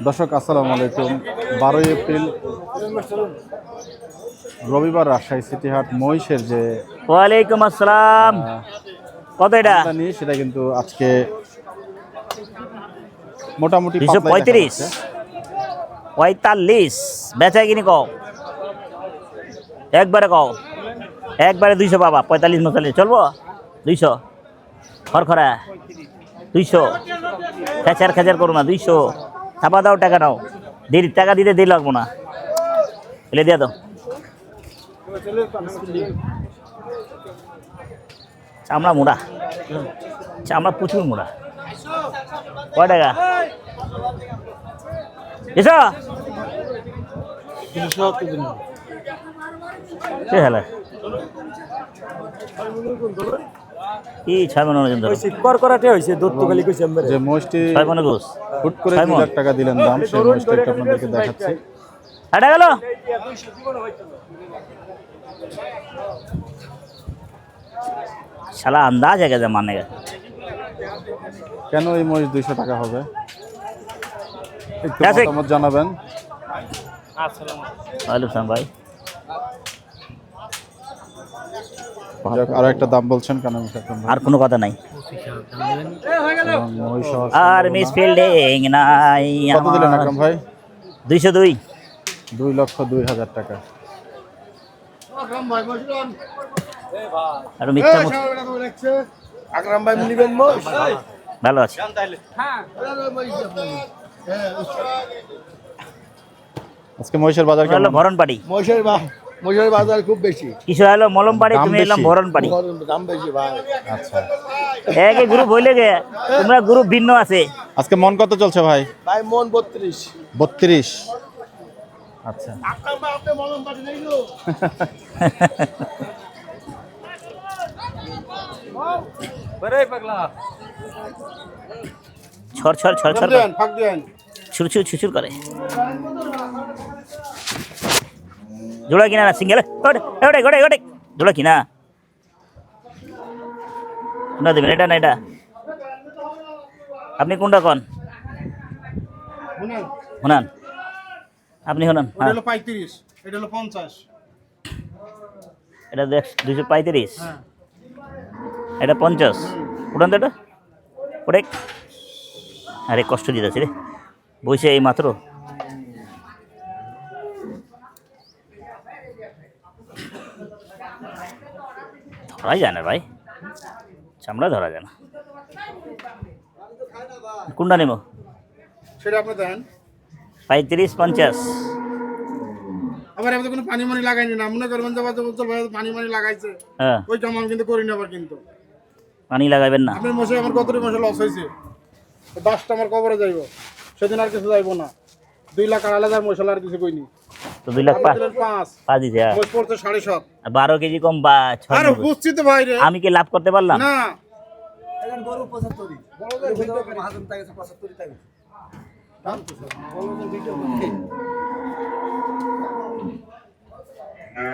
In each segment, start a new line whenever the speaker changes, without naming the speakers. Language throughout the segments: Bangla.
দর্শক আসসালামু আলাইকুম। 12 এপ্রিল রবিবার রাজশাহী সিটি হাট মহিষের যে
ওয়ালাইকুম আসসালাম। কত এটা?
সেটা কিন্তু আজকে মোটামুটি
235 45 বেচা কিনি কও, একবারে কও, একবারে 200 বাবা। 45 45 চলবো 200 খরখরা 200 খেচার খেচার করো না 200 ছাপা দাও, টাকা নাও। দেরি টাকা দিতে দেরি লাগবো না, এলে দিয়ে দাও। চামড়া মোড়া, চামড়া প্রচুর মোড়া। কয় টাকা এসো? হ্যালো কি 6 মন ওজন ধরো
করকরাটে হইছে দুধ তো খালি কইছে আমরে
যে মহিষটি
6 মন গোস
হুট করে 2 লাখ টাকা দিলেন দাম, সেই মহিষটা একটু আপনাদেরকে দেখাচ্ছি।
হাটা গেল শালা আন্দাজ है क्या मानने का।
কেন এই মহিষ 200 টাকা হবে একটু
আছে?
মতামত জানাবেন।
ওয়ালাইকুম ভাই।
আর একটা দাম বলছেন কেন?
আর কোনো কথা নাই,
মহিষ
আর মিস ফিল্ডিং নাই।
কত দিলেন আকরাম ভাই?
202
2,02,000 টাকা।
আর মিথ্যা মুখ
আকরাম ভাই নিবেন মোষ
ভালো আছে।
আজকে মহিষের বাজার
হলো
কেমন?
ভরণ পাড়ি,
মোষের বাজার খুব বেশি,
কিছু হলো মলম পাড়ি,
দাম
তুমি এলাম
বেশি?
ভরণ পাড়ি।
দাম বেশি ভাই।
আচ্ছা,
একে গ্রুপ হইলে গে, তোমরা গ্রুপ ভিন্ন আছে।
আজকে মন কত চলছে ভাই?
ভাই মন 32।
32। আচ্ছা,
আকরাম ভাই আপনি মলম পাটি নেই লো বরে পাগলা
ছড় ছড় ছড় ছড়
দেন ফাক দেন
ছুর ছুর ছুর করে জোড়া কিনা না সিঙ্গেল? ওটে ওটে ওটে জোড়া কিনা না দেবেন এটা না এটা। আপনি কোনটা কোন
শুনেন,
শোনান, আপনি শোনান।
ওটা হলো 35, এটা হলো 50।
এটা 235,
হ্যাঁ
এটা 50। উঠান তো এটা ওরে, আরে কষ্ট দিতেছি রে বসে এই মাত্র। ধরাই যায় না ভাই, চামড়া ধরা যায় না। কোনটা নেব?
সেটা আপনি দেন।
35 50।
আবার আমি তো কোনো পানি মানি লাগাইনি না, মনে করবেন যে বলতে ভাই পানি মানি লাগাইছে,
হ্যাঁ
ওই কাম আমি কিন্তু করি না। আবার কিন্তু
পানি লাগাবেন না।
আপনার মশাই আমার কতটি মশা লস হয়েছে, 10টা আমার কবরে যাইব, সেদিন আর কিছু যাইব না। 2 লাখ 2,500 মশলা আর কিছু কইনি।
তো 2 লাখ 5
5
দিছে। হ্যাঁ
মোষ পড়তে 7.5।
12 কেজি কম বা 6।
আরে বুঝছি তো ভাই রে,
আমি কি লাভ করতে পারলাম?
না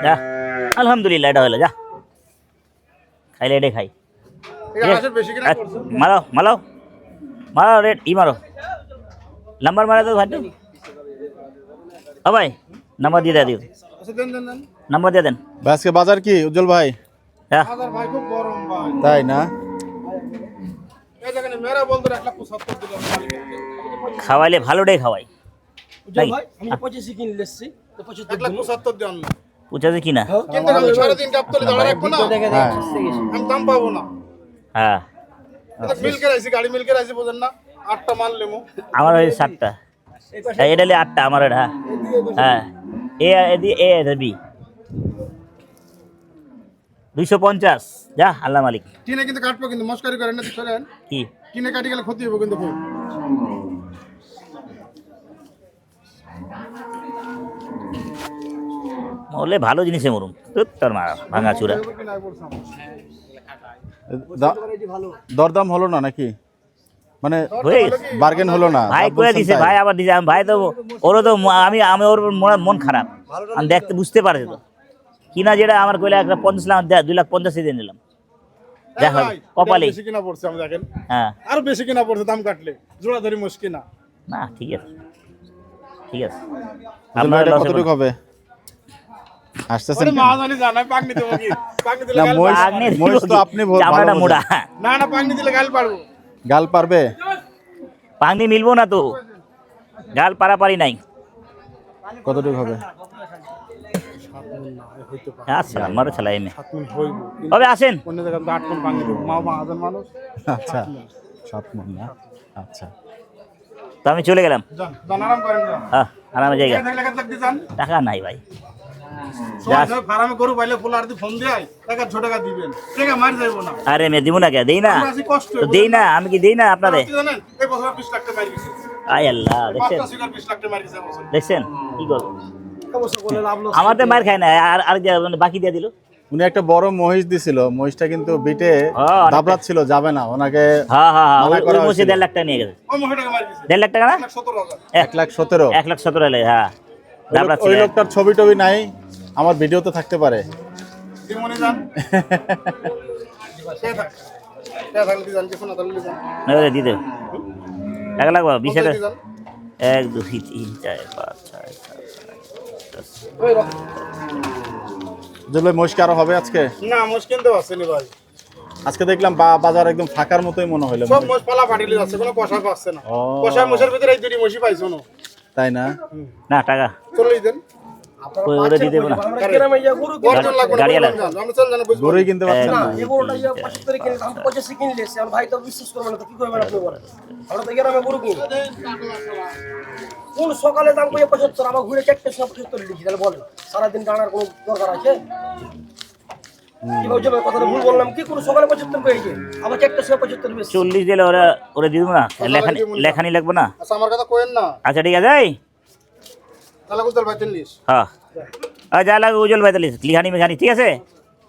যা আলহামদুলিল্লাহ, এটা হলো যা খাইলে এটাই খাই।
এটা হাঁসের বেশি কিনা করছে।
মারো মারো মারো রেট ই মারো, নাম্বার মারা তো ভাই। ও ভাই নাম্বার দিয়ে দিও,
আচ্ছা দেন দেন দেন।
নাম্বার দিয়ে দেন।
ভাই আজকে বাজার কি উজ্জ্বল ভাই?
হ্যাঁ
বাজার ভাই খুব গরম ভাই।
তাই না?
এই দেখেন মেরা বলতে 1,75 দিলাম মালিকের।
খাওয়াইলে ভালোটাই খাওয়াই।
উজ্জ্বল ভাই আমি 25 কিনে লেছি তো 75
1,75 দেন না,
পুছাছে কি না?
কিন্তু আমি 3.5 কাপ তলে দাঁড়া রাখবো না,
হ্যাঁ
আমি দাম পাবো না।
হ্যাঁ
মিলকে রাইছি, গাড়ি মিলকে রাইছি, বোঝেন না, 8টা মাল লেমু।
আমার ওই 7টা, এটা 8টা আমার। এটা হ্যাঁ এ এ বি 250। যা আল্লাহ মালিক।
টিনে কিন্তু কাটবো, কিন্তু মস্কারি করেন না, করেন
কি
টিনে কাটি গেলে ক্ষতি হবে কিন্তু খুব।
মরলে ভালো জিনিসে মরুম, তোর মারা ভাঙা চূড়া।
দরদাম হলো না নাকি? মানে
হয়ে গেছে
বার্গেন হলো না?
ভাই করে দিছে, ভাই আবার দিছে। আমি ভাই তো ওরও তো আমি ওর মন খারাপ, আমি দেখতে বুঝতে পারছি তো কিনা যেটা আমার কইলে একটা 50 লাখ 2,50,000 দিয়ে নিলাম। যা হবে
ভাই,
কপালি।
বেশি কিনা পড়ছে আমি দেখেন,
হ্যাঁ
আরো বেশি কিনা পড়ছে দাম কাটলে, জোড়া ধরি মুশকিল না।
না ঠিক আছে ঠিক আছে
বুঝলেন ভাই,
আপনার
এটা
লসে
কতটুকু হবে? আসতেছেন
ওরে
কেন?
মহাজানি জানাই পাগনি দেবো কি? পাগনি দিলে
না,
গাল
মহিষ-
পারবো।
আগ্নের
মহিষ তো আপনি ভালো
চামড়াটা
বোঝেন।
মোড়া।
না না পাগনি দিলে গাল পারবো।
গাল পারবে?
পানি মিলবো না তো, গাল পারাপারি নাই।
কতটুকু হবে?
আচ্ছা আমারও ছেলে এমনি
সাত মণ হইব।
তবে আসেন।
অন্য জায়গায় 8 মণ পাগনি দেবো, মা মহাজন মানুষ।
আচ্ছা 7 মণ না, আচ্ছা
তো আমি চলে গেলাম।
যান, যান আরাম করেন যান।
হ্যাঁ আরামে জায়গা,
টাকা থাকলে কাজ লাগতে যান।
টাকা নাই ভাই।
সময় সময় ফার্মে গরু পাইলে ফুলার দিয়ে ফোন দিয়ে টাকা 100 টাকা দিবেন, টাকা মার যাইবো না।
আরে মেয়ে দিব না কে, দেই না
আমরা আছি কষ্ট
তো দেই না, আমি কি দেই না আপনারে?
আপনি জানেন এই বছর 20 লাখ টাকা মার গেছে,
আয় আল্লাহ, দেখছেন
20 লাখ টাকা মার গেছে বছর।
দেখছেন কি গো,
অবশ্য বলে লাভ লোক
আমার তো মার খায় না, আর আর মানে বাকি দিয়ে দিল।
উনি একটা বড় মহিষ দিছিল, মহিষটা কিন্তু বিটে
হ্যাঁ, অনেকটা।
দাবরাত ছিল, যাবে না, ওনাকে
হ্যাঁ হ্যাঁ হ্যাঁ,
মানা
ওই
করা
মোষে
হয়েছিল।
1.5 লাখ টাকা নিয়ে গেছে।
ওই মহিলা টাকা মার গেছে
1.5 লাখ টাকা না,
1,17,000।
1,17,000।
1,17,000 হলে হ্যাঁ দাবড়া
ওই
ছিল।
লোকটার ছবি টবি নাই, আমার ভিডিওতে থাকতে পারে।
দিমনি যান, সে থাক, সে থাকলে দি যান, কিছু না থাকলে দি যান।
না দিতে টাকা লাগবে 20
কোথায়
টাকা।
দি যান?
1 2 3 4 5 6 7
ওই রক-
যে ভাই মহিষ কি আরো হবে আজকে?
না মোষ কিনতে পারছেনি ভাই,
আজকে দেখলাম বাজার একদম ফাঁকার মতোই মনে হইলো।
সব মোষ পালা ফাটিলে যাচ্ছে, কোনো কষা পাচ্ছে না।
ও।
কষা মোষের ভিতরে এই দুটি মোষই পাইছো না,
তাই না?
না টাকা
40 দেন।
ওরে দিতে হবে না।
আমরা গ্রামে ইয়া গরু কিনি।
গর্জন লাগবে না,
গাড়ি
গর্জন
আলা।
যান, আমরা চল জানা বুঝবো।
গরুই কিনতে পারছেন
না
না?
এই গরুটা ইয়া 75 কিনলে আমি 85 কিনলে সে আমার ভাই তো বিশ্বাস করবে না, তো কি করবেন আপনি বলেন? আমরা তো গ্রামে গরু কিনি। কোন সকালে দাম কই 75, আবার ঘুরে 4টা 75 লিখি, তাহলে বলেন সারাদিন টানার কোনো দরকার আছে? কি বলছো ভাই, কথাটা ভুল বললাম কি? কোন সকালে 75 কইছে, আবার 4টা 75 বেশি।
40 দিলে ওরা ওরে দিয়ে দেবো না, লেখানি লেখানি লাগবে না।
আচ্ছা আমার কথা কইেন না,
আচ্ছা ঠিক আছে এই
তাহলে বুঝতে ভাই 40।
হ্যাঁ আর যা লাগে উজ্জ্বল ভাই তাহলে লিখানি মেখানি ঠিক আছে,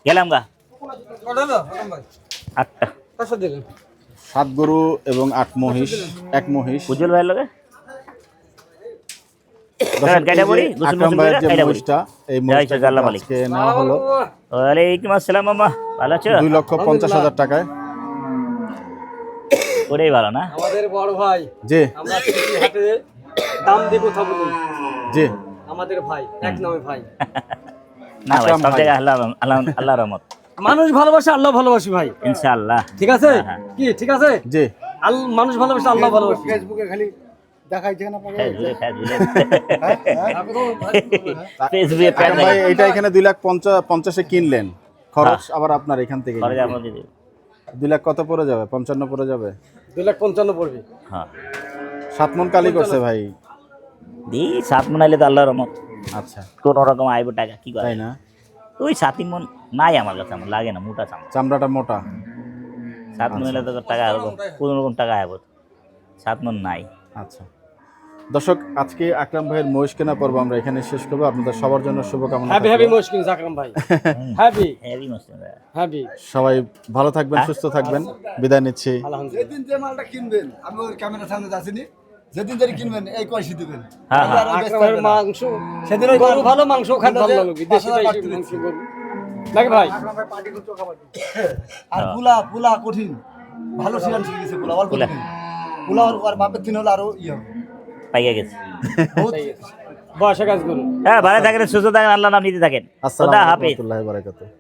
গেলাম গা।
কটা না ভাই?
8টা
500 দিলেন।
7 গরু এবং 8 মহিষ, 1 মহিষ।
উজ্জ্বল ভাইয়ের লগে
দর্শক,
গাড়ি
এই
বলি,
যে
গোসল
আকরাম
মোসল
ভাইয়ের
করে
যে
গাড়ি বলি।
মহিষটা, এই
জয়
মহিষটা
শ্রী আল্লাহ মালিক।
আজকে নেওয়া হলো
ওয়ালাইকুম আসসালাম মামা, ভালো আছো?
2,50,000 টাকায়।
ওরেই ভালো না?
আমাদের বড় ভাই,
জি
আমরা সিটি হাটে দাম দেব থাকবো,
জি,
আমাদের ভাই এক নামে ভাই।
না ভাই
আকরাম
সব
ভাই।
জায়গায় আল্লাহ আল্লাহ আল্লাহ রহমত
মানুষ ভালোবাসে, আল্লাহ ভালোবাসি ভাই,
ইনশাআল্লাহ।
ঠিক আছে?
হ্যাঁ,
কি ঠিক আছে?
জি।
মানুষ ভালোবাসে, আল্লাহ ভালোবাসি।
ফেসবুকে খালি দেখাইছে না আপনাকে,
ফেসবুকে
আকরাম ভাই এটা এখানে 2,50,000 কিনলেন, খরচ আবার আপনার এখান থেকে। 2 লাখ কত পড়ে যাবে? 55 পড়ে যাবে।
2,55,000 পড়বে।
হ্যাঁ
7 মণ কালি করছে ভাই।
দি 7 মন আইলে তো আল্লাহ রহমত,
আচ্ছা
কোন রকম আইব টাকা কি করে?
তাই না?
ওই 7 মন নাই আমার কাছে, আমার লাগে না, মোটা চাম।
চামড়াটা মোটা।
7 মন হলে তো টাকা আইব, কোন রকম টাকা আইব, 7 মন নাই।
আচ্ছা দর্শক, আজকে আকরাম ভাইয়ের মহিষ কেনা পর্ব আমরা এখানে শেষ করবো। আপনাদের সবার জন্য শুভকামনা
হ্যাপি
থাকলো।
হ্যাপি মুশকিল আকরাম ভাই, হ্যাপি
হেভি মস্ত
হ্যাপি।
সবাই ভালো থাকবেন, সুস্থ থাকবেন, বিদায় নিচ্ছি।
আলহামদুলিল্লাহ।
যেদিন যে মালটা কিনবেন, আমি ওর ক্যামেরার সামনে যাচ্ছিনি, যেদিন যেদিন কিনবেন এই কয়সি দিবেন।
হ্যাঁ, হ্যাঁ।
আর
আকরাম ভাইয়ের মাংস,
সেদিন ওই
গরু ভালো, মাংস খাইতে ভালো লাগে, দেশি
5,000
দেশি মাংস গরু নাকি ভাই?
আর পুলা কঠিন, ভালো সিরান শিখে গেছে পুলা, অল্প
পুলা।
দিন। পুলা আর বাপের দিন হলে আরো ইয়ে হবে।
পাইয়া গেছে।
বহুত
বয়সে কাজ করুন।
হ্যাঁ ভালো থাকেন, সুস্থ থাকেন, আল্লাহ নাম নিতে থাকেন।
আসসালামু
খোদা
আলাইকুম
হাফেজ।
ওয়া রাহমাতুল্লাহি ওয়া বারাকাতুহু।